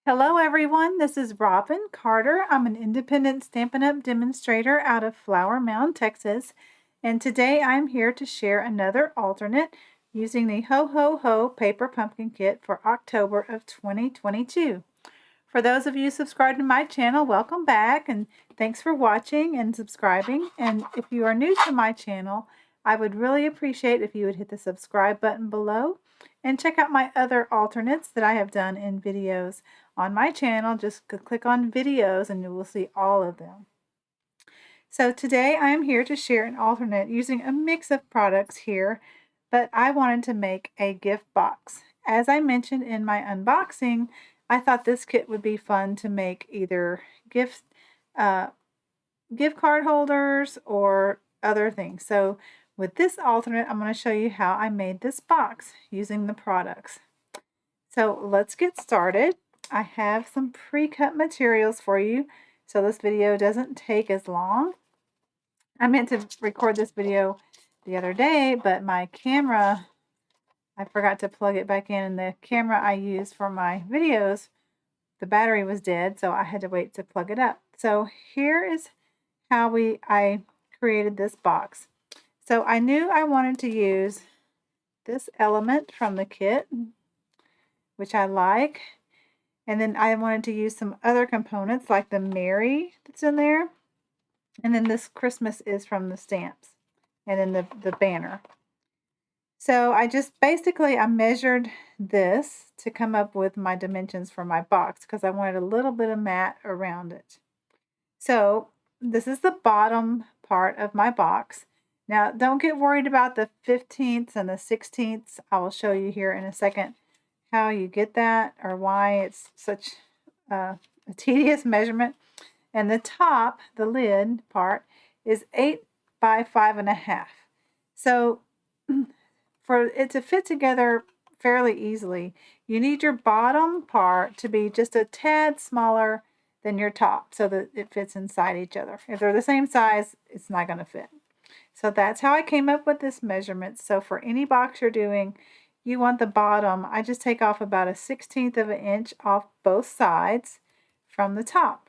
Hello everyone, this is Robin Carter. I'm an independent Stampin' Up! Demonstrator out of Flower Mound, Texas. And today I'm here to share another alternate using the Ho Ho Ho Paper Pumpkin Kit for October of 2022. For those of you subscribed to my channel, welcome back and thanks for watching and subscribing. And if you are new to my channel, I would really appreciate if you would hit the subscribe button below and check out my other alternates that I have done in videos on my channel. Just click on videos and you will see all of them. So today I am here to share an alternate using a mix of products here, but I wanted to make a gift box. As I mentioned in my unboxing, I thought this kit would be fun to make either gift card holders or other things. So with this alternate, I'm going to show you how I made this box using the products. So let's get started. I have some pre-cut materials for you so this video doesn't take as long. I meant to record this video the other day, but my camera, I forgot to plug it back in, and the camera I use for my videos, the battery was dead, so I had to wait to plug it up. So here is how I created this box. So I knew I wanted to use this element from the kit, which I like. And then I wanted to use some other components like the Mary that's in there. And then this Christmas is from the stamps. And then the banner. So I measured this to come up with my dimensions for my box because I wanted a little bit of matte around it. So this is the bottom part of my box. Now don't get worried about the 15ths and the 16ths. I will show you here in a second how you get that or why it's such a tedious measurement. And the top, the lid part, is 8 by 5.5. So for it to fit together fairly easily, you need your bottom part to be just a tad smaller than your top so that it fits inside each other. If they're the same size, it's not going to fit. So that's how I came up with this measurement. So for any box you're doing, you want the bottom. I just take off about 1/16 of an inch off both sides from the top.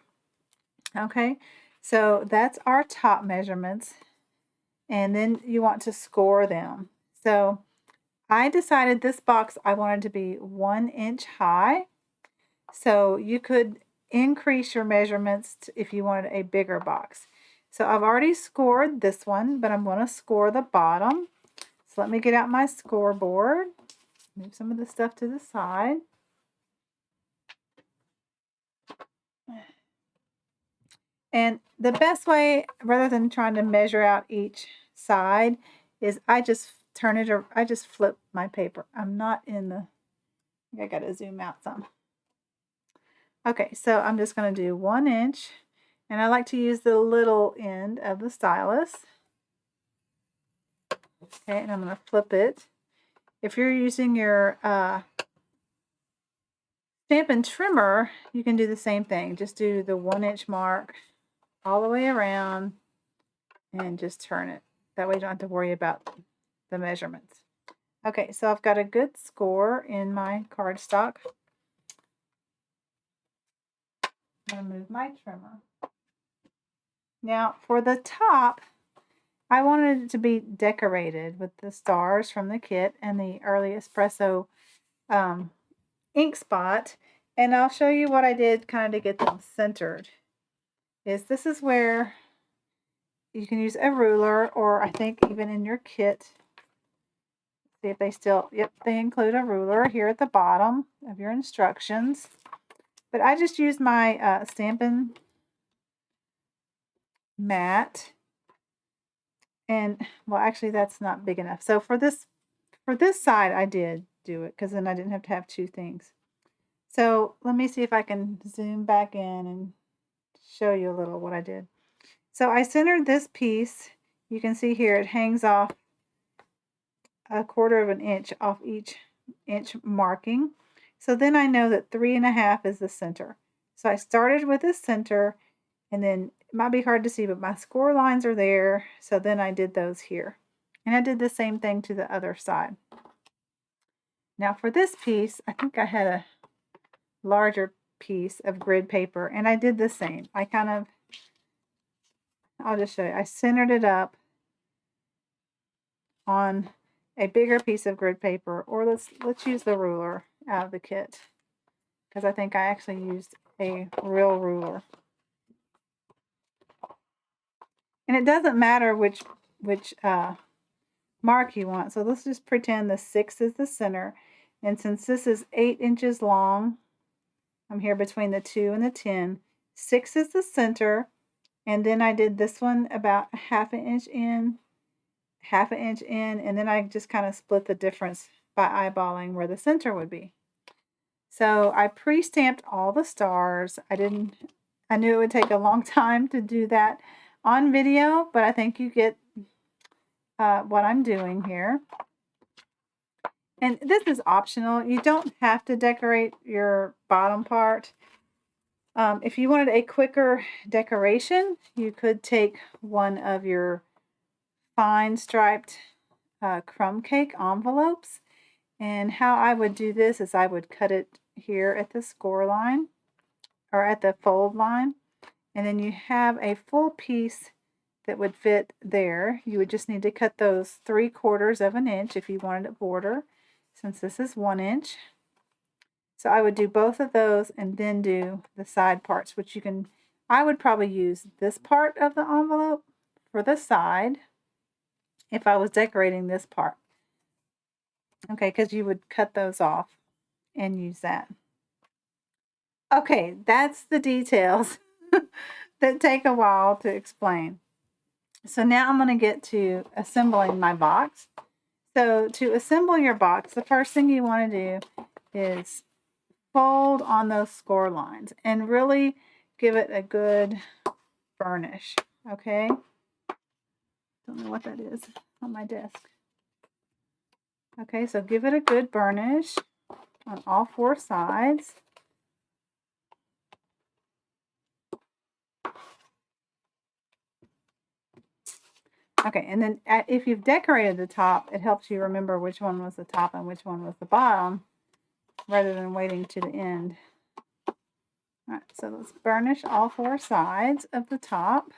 Okay, so that's our top measurements. And then you want to score them. So I decided this box I wanted to be 1 inch high. So you could increase your measurements if you wanted a bigger box. So I've already scored this one, but I'm going to score the bottom. So let me get out my scoreboard. Move some of the stuff to the side. And the best way, rather than trying to measure out each side, is I just turn it, or I just flip my paper. I'm not in the, I got to zoom out some. Okay, so I'm just going to do 1 inch, and I like to use the little end of the stylus. Okay, and I'm going to flip it. If you're using your Stampin' trimmer, you can do the same thing. Just do the 1 inch mark all the way around and just turn it. That way you don't have to worry about the measurements. Okay, so I've got a good score in my cardstock. I'm going to move my trimmer. Now for the top, I wanted it to be decorated with the stars from the kit and the early espresso ink spot. And I'll show you what I did kind of to get them centered. This is where you can use a ruler, or I think even in your kit, see if they still, yep, they include a ruler here at the bottom of your instructions. But I just used my Stampin' mat. And, well, actually, that's not big enough. So for this side, I did do it, because then I didn't have to have two things. So let me see if I can zoom back in and show you a little what I did. So I centered this piece. You can see here it hangs off 1/4 of an inch off each inch marking. So then I know that 3.5 is the center. So I started with the center, and then it might be hard to see, but my score lines are there. So then I did those here. And I did the same thing to the other side. Now for this piece, I think I had a larger piece of grid paper, and I did the same. I'll just show you. I centered it up on a bigger piece of grid paper, or let's use the ruler out of the kit, because I think I actually used a real ruler. And it doesn't matter which mark you want. So let's just pretend the 6 is the center. And since this is 8 inches long, I'm here between the 2 and the 10. 6 is the center. And then I did this one about half an inch in, half an inch in, and then I just kind of split the difference by eyeballing where the center would be. So I pre-stamped all the stars. I knew it would take a long time to do that on video, but I think you get what I'm doing here. And this is optional. You don't have to decorate your bottom part. If you wanted a quicker decoration, you could take one of your fine striped crumb cake envelopes. And how I would do this is I would cut it here at the score line, or at the fold line. And then you have a full piece that would fit there. You would just need to cut those 3/4 of an inch if you wanted a border, since this is 1 inch. So I would do both of those and then do the side parts, which I would probably use this part of the envelope for the side if I was decorating this part. Okay, because you would cut those off and use that. Okay, that's the details that take a while to explain. So now I'm going to get to assembling my box. So to assemble your box, the first thing you want to do is fold on those score lines and really give it a good burnish. Okay? Don't know what that is on my desk. Okay, so give it a good burnish on all 4 sides. Okay, and then if you've decorated the top, it helps you remember which one was the top and which one was the bottom, rather than waiting to the end. All right, so let's burnish all 4 sides of the top.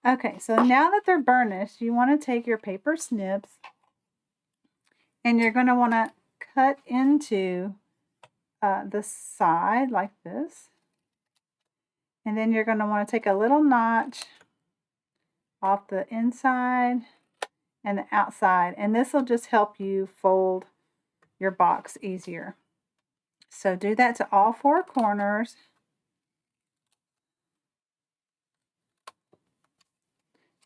Okay, so now that they're burnished, you want to take your paper snips and you're going to want to cut into the side like this. And then you're going to want to take a little notch off the inside and the outside. And this will just help you fold your box easier. So do that to all 4 corners.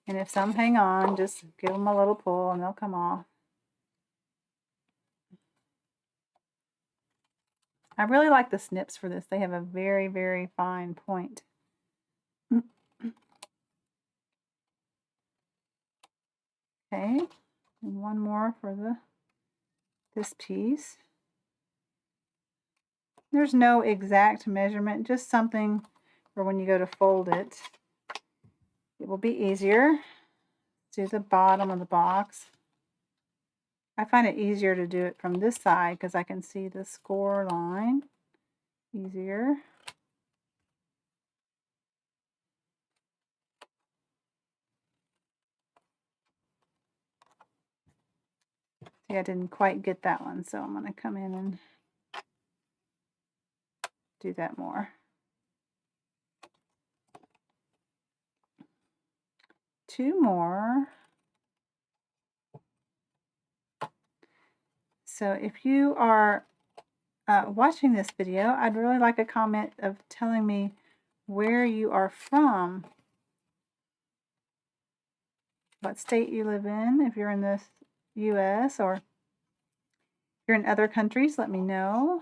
And if some hang on, just give them a little pull and they'll come off. I really like the snips for this. They have a very, very fine point. Okay, and one more for this piece. There's no exact measurement, just something for when you go to fold it. It will be easier. Do the bottom of the box. I find it easier to do it from this side because I can see the score line easier. See, I didn't quite get that one, so I'm going to come in and do that more. 2 more. So if you are watching this video, I'd really like a comment of telling me where you are from, what state you live in. If you're in the US or if you're in other countries, let me know.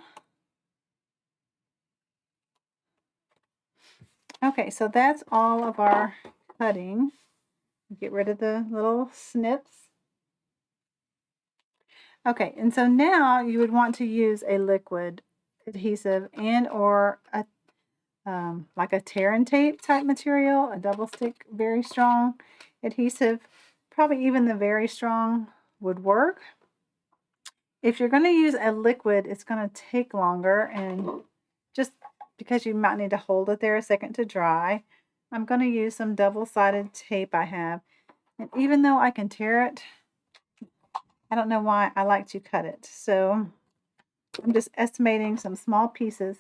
Okay, so that's all of our cutting. Get rid of the little snips. Okay, and so now you would want to use a liquid adhesive and or like a tear and tape type material, a double stick, very strong adhesive. Probably even the very strong would work. If you're going to use a liquid, it's going to take longer, and just because you might need to hold it there a second to dry, I'm going to use some double-sided tape I have. And even though I can tear it, I don't know why I like to cut it. So I'm just estimating some small pieces.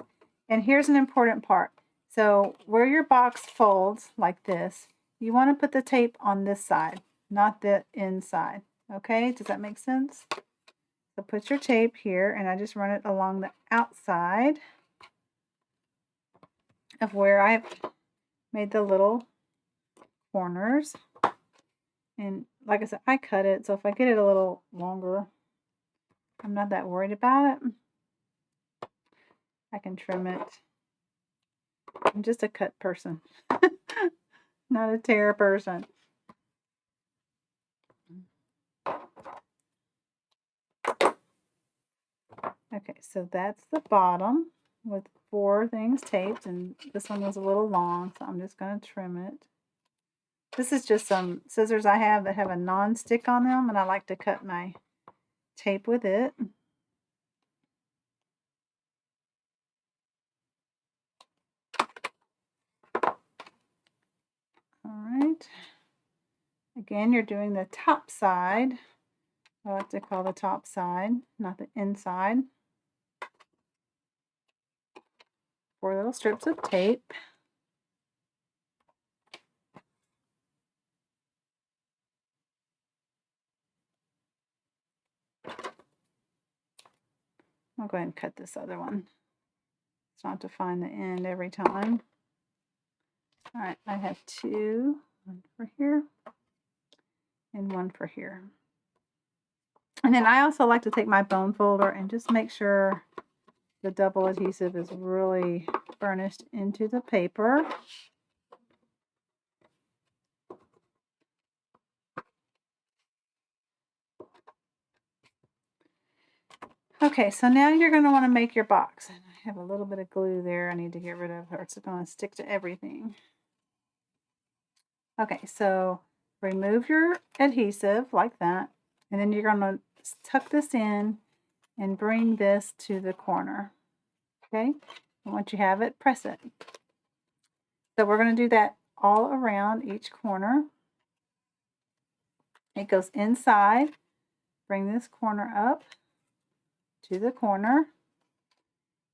And here's an important part. So where your box folds like this, you want to put the tape on this side, not the inside. Okay, does that make sense? So put your tape here, and I just run it along the outside of where I've made the little corners. And like I said, I cut it, so if I get it a little longer, I'm not that worried about it. I can trim it. I'm just a cut person, not a tear person. Okay, so that's the bottom with 4 things taped, and this one was a little long, so I'm just going to trim it. This is just some scissors I have that have a non-stick on them, and I like to cut my tape with it. All right. Again, you're doing the top side. I like to call the top side, not the inside. 4 little strips of tape. I'll go ahead and cut this other one. It's not to find the end every time. All right, I have 2, one for here and one for here. And then I also like to take my bone folder and just make sure the double adhesive is really burnished into the paper. Okay, so now you're going to want to make your box. And I have a little bit of glue there I need to get rid of, or it's going to stick to everything. Okay, so remove your adhesive like that, and then you're going to tuck this in and bring this to the corner. Okay, and once you have it, press it. So we're going to do that all around each corner. It goes inside. Bring this corner up to the corner.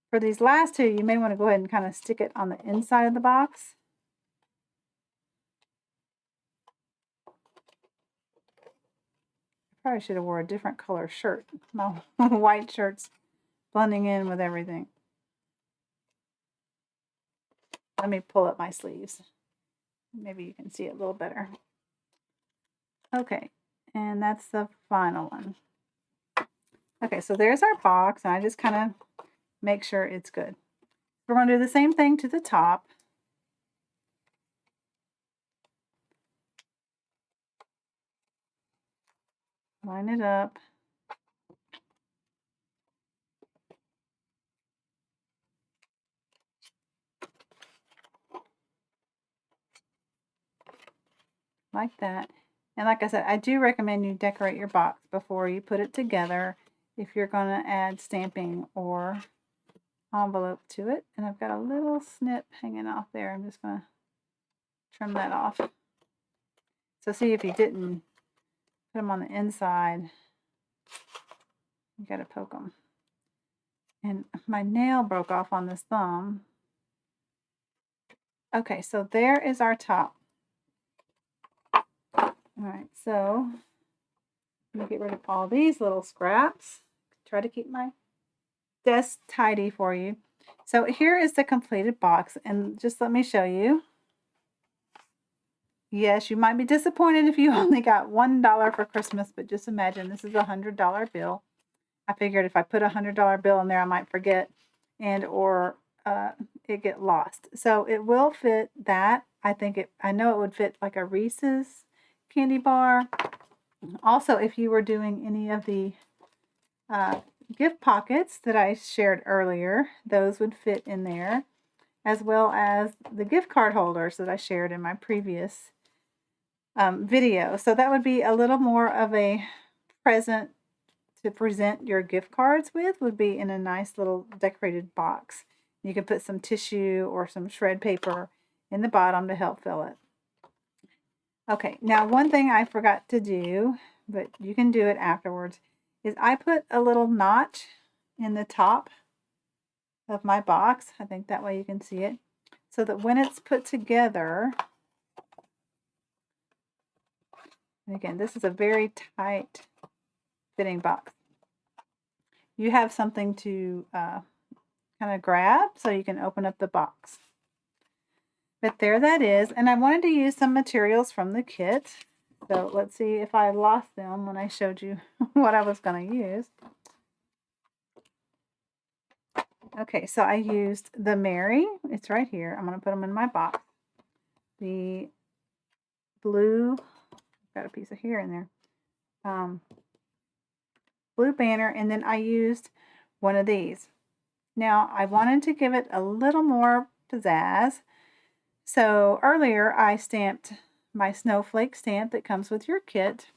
For these last 2, you may want to go ahead and kind of stick it on the inside of the box. I probably should have wore a different color shirt. My white shirt's blending in with everything. Let me pull up my sleeves. Maybe you can see it a little better. Okay, and that's the final one. Okay, so there's our box, and I just kind of make sure it's good. We're going to do the same thing to the top. Line it up. Like that. And like I said, I do recommend you decorate your box before you put it together if you're going to add stamping or envelope to it. And I've got a little snip hanging off there. I'm just going to trim that off. So see, if you didn't put them on the inside, you got to poke them. And my nail broke off on this thumb. Okay, so there is our top. All right, so I'm going to get rid of all these little scraps. Try to keep my desk tidy for you. So here is the completed box, and just let me show you. Yes, you might be disappointed if you only got $1 for Christmas, but just imagine this is a $100 bill. I figured if I put a $100 bill in there, I might forget and or it get lost. So it will fit that. I know it would fit like a Reese's candy bar. Also, if you were doing any of the gift pockets that I shared earlier, those would fit in there. as well as the gift card holders that I shared in my previous video. So that would be a little more of a present to present your gift cards with, would be in a nice little decorated box. You could put some tissue or some shred paper in the bottom to help fill it. Okay, now one thing I forgot to do, but you can do it afterwards, is I put a little notch in the top of my box. I think that way you can see it. So that when it's put together, and again, this is a very tight fitting box. You have something to kind of grab so you can open up the box. But there that is, and I wanted to use some materials from the kit. So let's see if I lost them when I showed you what I was going to use. Okay, so I used the Mary. It's right here. I'm going to put them in my box. The blue, got a piece of hair in there. Blue banner, and then I used one of these. Now, I wanted to give it a little more pizzazz. So earlier I stamped my snowflake stamp that comes with your kit.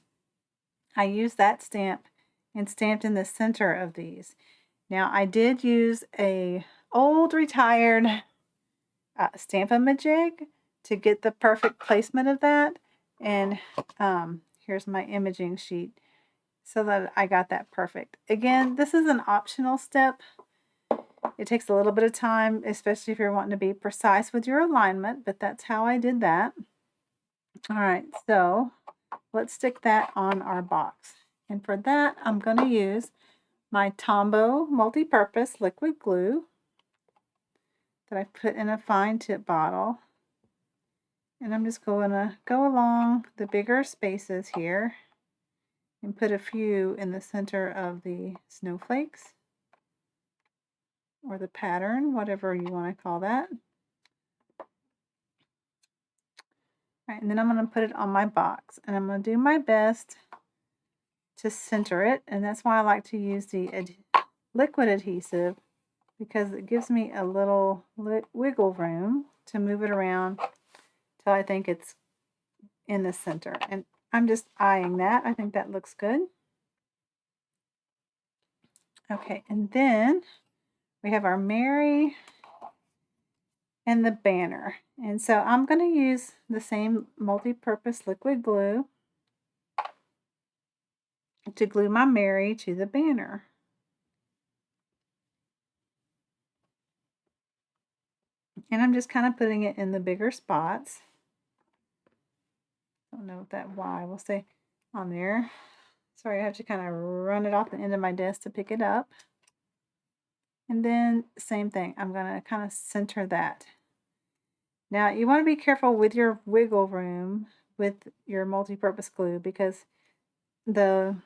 I used that stamp and stamped in the center of these. Now I did use a old retired Stamp-A-Majig to get the perfect placement of that. And here's my imaging sheet so that I got that perfect. Again, this is an optional step. It takes a little bit of time, especially if you're wanting to be precise with your alignment, but that's how I did that. All right, so let's stick that on our box. And for that, I'm going to use my Tombow multi-purpose liquid glue that I put in a fine tip bottle. And I'm just going to go along the bigger spaces here and put a few in the center of the snowflakes or the pattern, whatever you want to call that. All right, and then I'm going to put it on my box, and I'm going to do my best to center it, and that's why I like to use the liquid adhesive, because it gives me a little wiggle room to move it around till I think it's in the center. And I'm just eyeing that. I think that looks good. Okay, and then we have our Mary and the banner. And so I'm going to use the same multi-purpose liquid glue to glue my Mary to the banner. And I'm just kind of putting it in the bigger spots. Don't know if that Y will stay on there. Sorry, I have to kind of run it off the end of my desk to pick it up. And then same thing, I'm going to kind of center that. Now you want to be careful with your wiggle room with your multi-purpose glue, because the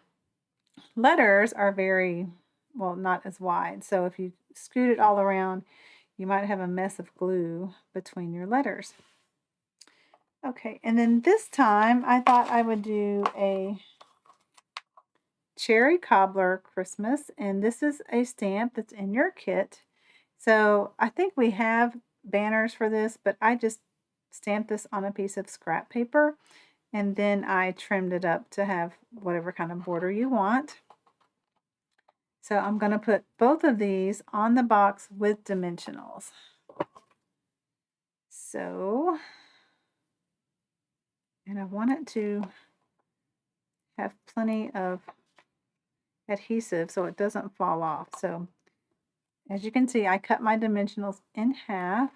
letters are very, well, not as wide. So if you scoot it all around, you might have a mess of glue between your letters. Okay, and then this time I thought I would do a Cherry Cobbler Christmas, and this is a stamp that's in your kit. So I think we have banners for this, but I just stamped this on a piece of scrap paper, and then I trimmed it up to have whatever kind of border you want. So I'm going to put both of these on the box with dimensionals. So, and I want it to have plenty of adhesive so it doesn't fall off. So as you can see, I cut my dimensionals in half.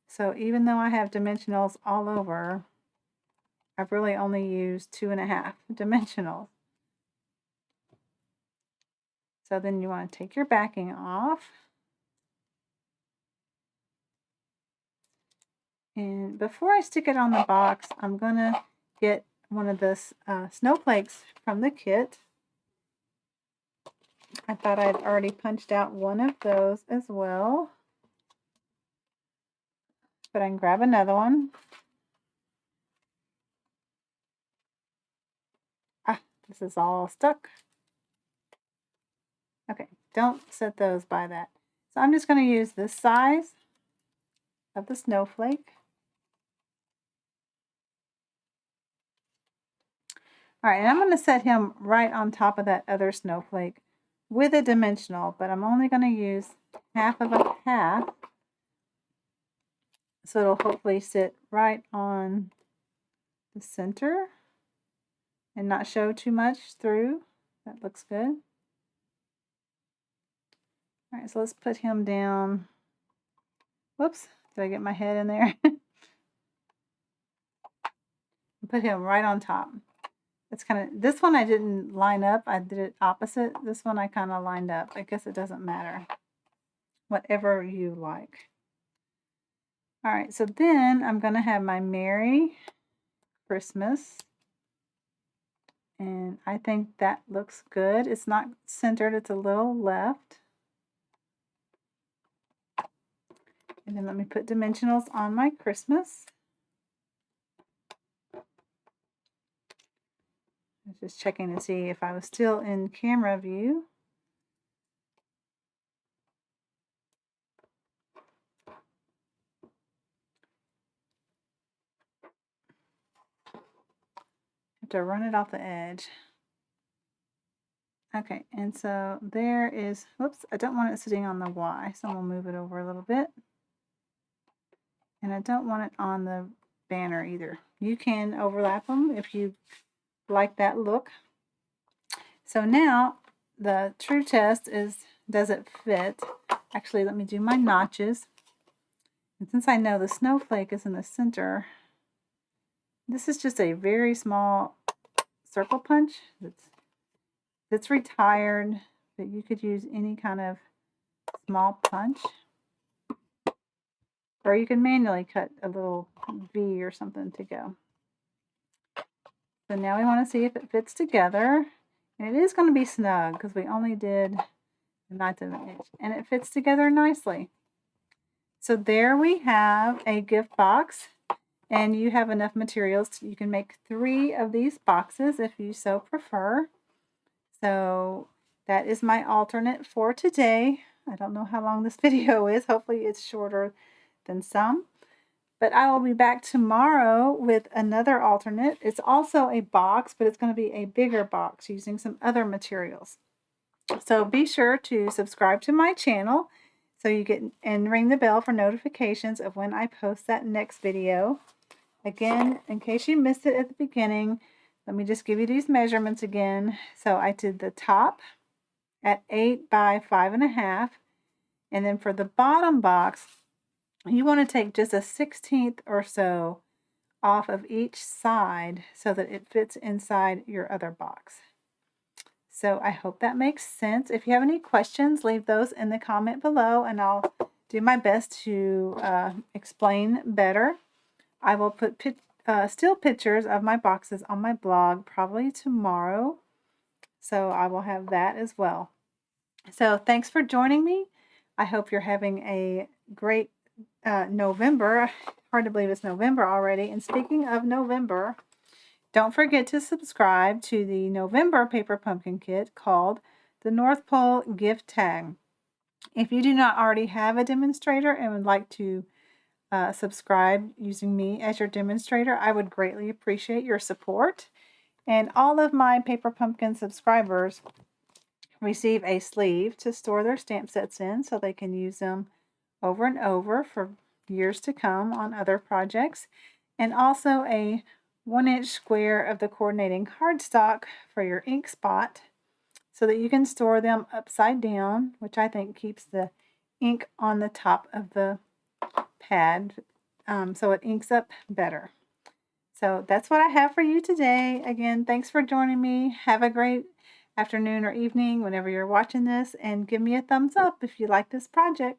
So even though I have dimensionals all over, I've really only used 2.5 dimensionals. So then you want to take your backing off. And before I stick it on the box, I'm going to get one of the snowflakes from the kit. I thought I'd already punched out one of those as well, but I can grab another one. Ah, this is all stuck. Okay, Don't set those by that. So I'm just going to use this size of the snowflake. All right, and I'm going to set him right on top of that other snowflake with a dimensional, but I'm only going to use half of a half. So it'll hopefully sit right on the center and not show too much through. That looks good. All right, so let's put him down. Whoops, did I get my head in there? Put him right on top. It's kind of, this one I didn't line up. I did it opposite. This one I kind of lined up. I guess it doesn't matter. Whatever you like. All right, so then I'm going to have my Merry Christmas. And I think that looks good. It's not centered, it's a little left. And then let me put dimensionals on my Christmas. I was just checking to see if I was still in camera view. Have to run it off the edge. Okay, and so there is, whoops, I don't want it sitting on the Y, so I'm going to move it over a little bit. And I don't want it on the banner either. You can overlap them if you like that look. So now the true test is, does it fit? Actually, let me do my notches. And since I know the snowflake is in the center, this is just a very small circle punch. It's retired, but you could use any kind of small punch. Or you can manually cut a little V or something to go. So now we want to see if it fits together. And it is going to be snug because we only did a 1/9 of an inch. And it fits together nicely. So there we have a gift box. And you have enough materials. You can make 3 of these boxes if you so prefer. So that is my alternate for today. I don't know how long this video is. Hopefully it's shorter than some. But I will be back tomorrow with another alternate. It's also a box, but it's going to be a bigger box using some other materials. So be sure to subscribe to my channel so you get and ring the bell for notifications of when I post that next video. Again, in case you missed it at the beginning, let me just give you these measurements again. So I did the top at 8 by 5.5. And then for the bottom box, you want to take just a 1/16 or so off of each side so that it fits inside your other box. So I hope that makes sense. If you have any questions, leave those in the comment below and I'll do my best to explain better. I will put still pictures of my boxes on my blog probably tomorrow. So I will have that as well. So thanks for joining me. I hope you're having a great November. Hard to believe it's November already. And speaking of November, don't forget to subscribe to the November paper pumpkin kit called the North Pole Gift Tag. If you do not already have a demonstrator and would like to subscribe using me as your demonstrator, I would greatly appreciate your support. And all of my paper pumpkin subscribers receive a sleeve to store their stamp sets in so they can use them over and over for years to come on other projects, and also a 1-inch square of the coordinating cardstock for your ink spot so that you can store them upside down, which I think keeps the ink on the top of the pad so it inks up better. So that's what I have for you today. Again, thanks for joining me. Have a great afternoon or evening whenever you're watching this, and give me a thumbs up if you like this project.